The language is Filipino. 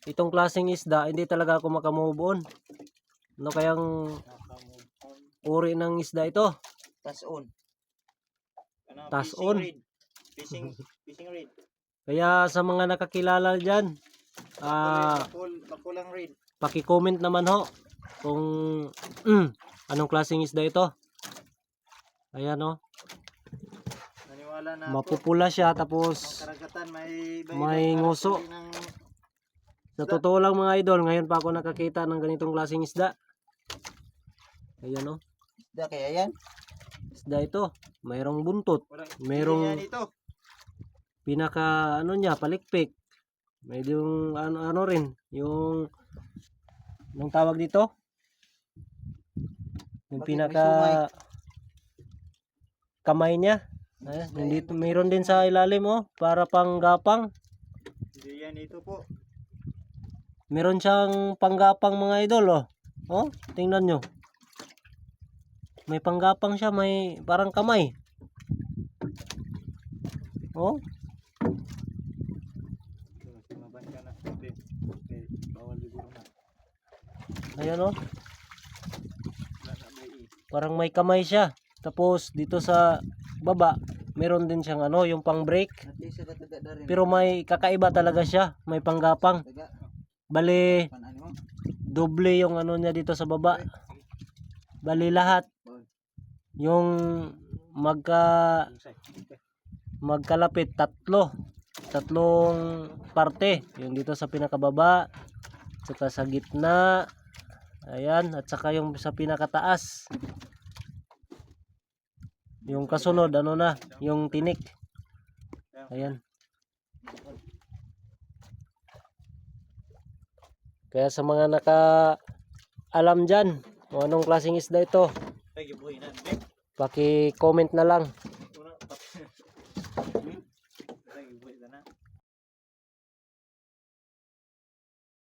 itong klaseng isda, hindi talaga ako makamove on. Ano kayang uri ng isda ito? Tason. Tason. Fishing red. Kaya sa mga nakakilala dyan, Bakulang red. paki-comment naman ho kung anong klaseng isda ito. Ayan ho. Naniwala na Mapupula siya tapos karagatan may nguso. Sa totoo lang mga idol, ngayon pa ako nakakita ng ganitong klaseng isda. Ayan o. Isda kaya yan? Isda ito. Mayroong buntot. Mayroong pinaka ano niya, palikpik. May yung ano rin. Yung anong tawag dito? Yung pinaka kamay niya. Ayan, nandito, mayroon din sa ilalim oh, para pang gapang. Hindi yan ito po. Meron siyang panggapang mga idol oh. Oh, tingnan nyo. May panggapang siya, may parang kamay. Oh. Ayan oh. Parang may kamay siya. Tapos dito sa baba, meron din siyang ano, yung pang brake. Pero may kakaiba talaga siya, may panggapang. Bali doble yung ano niya dito sa baba. Bali lahat yung magkalapit tatlong parte, yung dito sa pinakababa, saka sa gitna, ayan, at saka yung sa pinakataas. Yung kasunod ano na, yung tinik. Ayan. Kaya sa mga naka-alam dyan kung anong klaseng isda ito, paki-comment na lang.